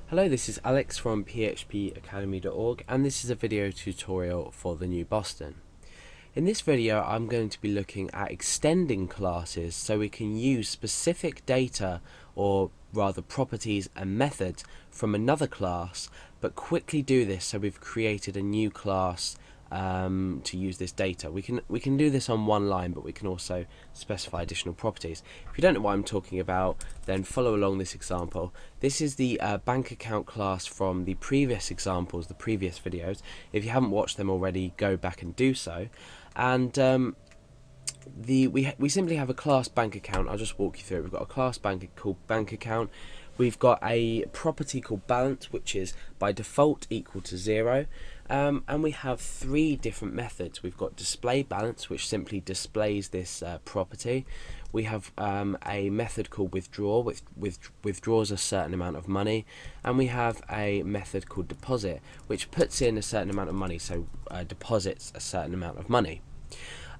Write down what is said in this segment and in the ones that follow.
Hello, this is Alex from phpacademy.org, and this is a video tutorial for the new Boston. In this video I'm going to be looking at extending classes so we can use specific data, or rather properties and methods, from another class, but quickly do this so we've created a new class to use this data. We can do this on one line, but we can also specify additional properties. If you don't know what I'm talking about, then follow along this example. This is the bank account class from the previous examples, the previous videos. If you haven't watched them already, go back and do so. And we simply have a class bank account. I'll just walk you through it. We've got a class called bank account. We've got a property called balance, which is by default equal to 0. And we have three different methods. We've got display balance, which simply displays this property. We have a method called withdraw, which withdraws a certain amount of money. And we have a method called deposit, which puts in a certain amount of money, so deposits a certain amount of money.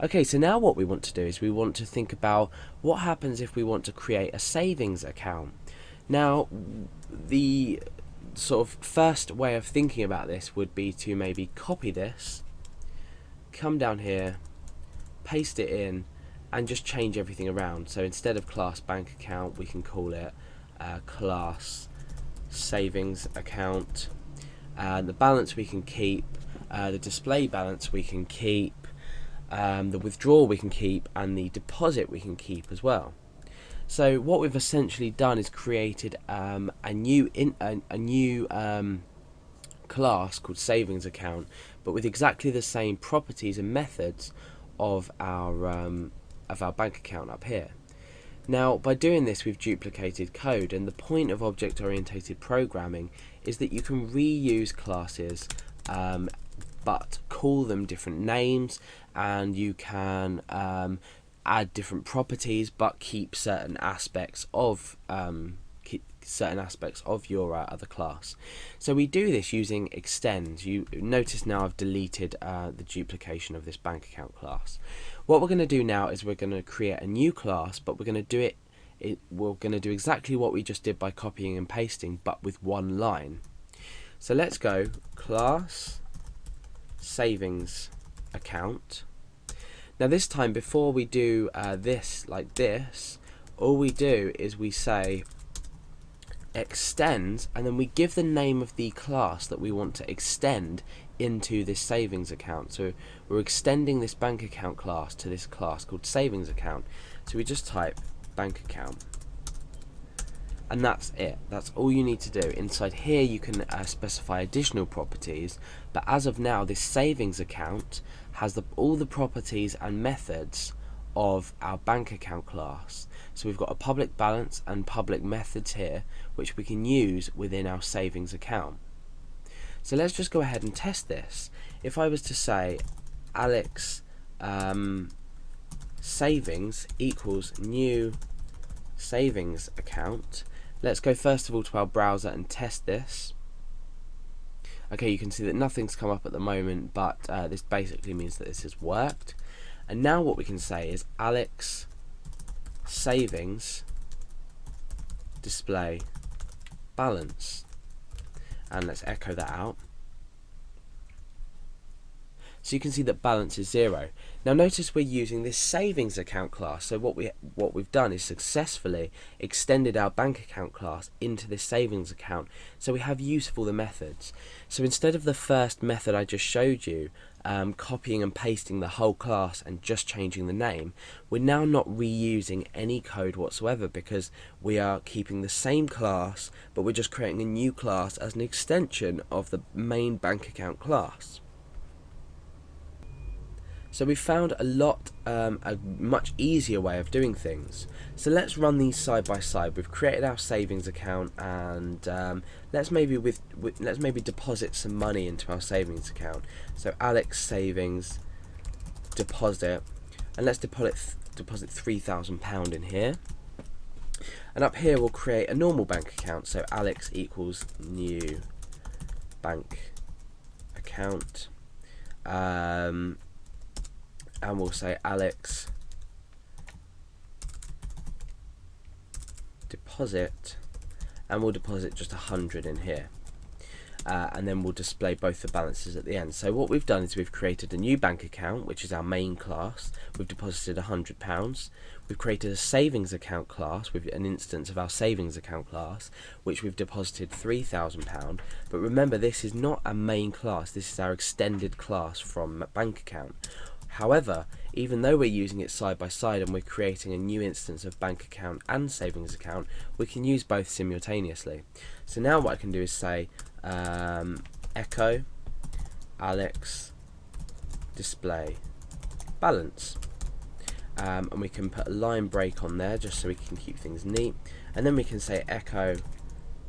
Okay, so now what we want to do is we want to think about what happens if we want to create a savings account. Now, the sort of first way of thinking about this would be to maybe copy this, come down here, paste it in, and just change everything around. So instead of class bank account, we can call it class savings account. The balance we can keep, the display balance we can keep, the withdrawal we can keep, and the deposit we can keep as well. So what we've essentially done is created a new class called savings account, but with exactly the same properties and methods of our bank account up here. Now, by doing this, we've duplicated code, and the point of object-oriented programming is that you can reuse classes, but call them different names, and you can add different properties, but keep certain aspects of your other class. So we do this using extends. You notice now I've deleted the duplication of this bank account class. What we're going to do now is we're going to create a new class, but we're going to do exactly what we just did by copying and pasting, but with one line. So let's go class savings account. Now this time, before we do this like this, all we do is we say extends, and then we give the name of the class that we want to extend into this savings account. So we're extending this bank account class to this class called savings account. So we just type bank account, and that's it. That's all you need to do. Inside here you can specify additional properties, but as of now this savings account has all the properties and methods of our bank account class. So we've got a public balance and public methods here, which we can use within our savings account. So let's just go ahead and test this. If I was to say Alex savings equals new savings account, let's go first of all to our browser and test this. Okay, you can see that nothing's come up at the moment, but this basically means that this has worked. And now what we can say is Alex savings display balance, and let's echo that out. So you can see that balance is 0. Now notice we're using this savings account class. So what we've done is successfully extended our bank account class into this savings account. So we have used all the methods. So instead of the first method I just showed you, copying and pasting the whole class and just changing the name, we're now not reusing any code whatsoever, because we are keeping the same class, but we're just creating a new class as an extension of the main bank account class. So we found a much easier way of doing things. So let's run these side by side. We've created our savings account, and let's maybe deposit some money into our savings account. So Alex savings deposit, and let's deposit £3,000 in here. And up here we'll create a normal bank account. So Alex equals new bank account. And we'll say Alex deposit, and we'll deposit just 100 in here. And then we'll display both the balances at the end. So what we've done is we've created a new bank account, which is our main class. We've deposited £100. We've created a savings account class with an instance of our savings account class, which we've deposited £3,000. But remember, this is not a main class. This is our extended class from bank account. However, even though we're using it side by side and we're creating a new instance of bank account and savings account, we can use both simultaneously. So now what I can do is say echo Alex display balance, and we can put a line break on there just so we can keep things neat, and then we can say echo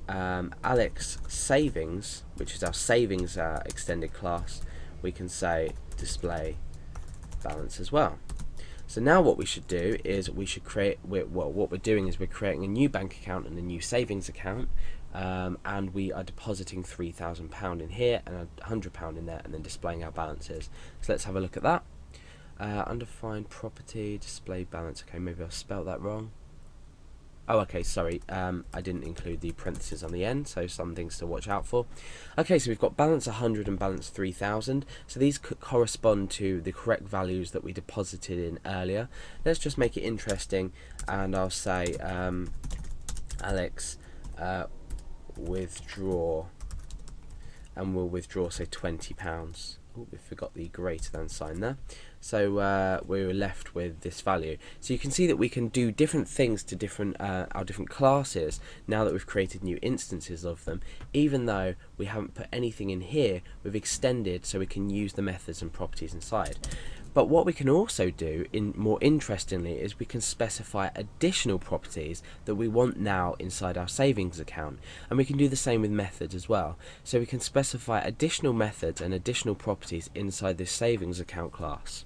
Alex savings, which is our savings extended class. We can say display balance as well. So now what we should do is we should create, what we're doing is we're creating a new bank account and a new savings account, and we are depositing £3,000 in here and £100 in there, and then displaying our balances. So let's have a look at that. Undefined property, display balance. Okay, maybe I spelt that wrong. Oh, okay, sorry, I didn't include the parentheses on the end, so some things to watch out for. Okay, so we've got balance 100 and balance 3000, so these could correspond to the correct values that we deposited in earlier. Let's just make it interesting, and I'll say Alex withdraw, and we'll withdraw, say, £20. Oh, we forgot the greater than sign there. So we were left with this value. So you can see that we can do different things to different our different classes now that we've created new instances of them. Even though we haven't put anything in here, we've extended so we can use the methods and properties inside. But what we can also do, more interestingly, is we can specify additional properties that we want now inside our savings account, and we can do the same with methods as well. So we can specify additional methods and additional properties inside this savings account class.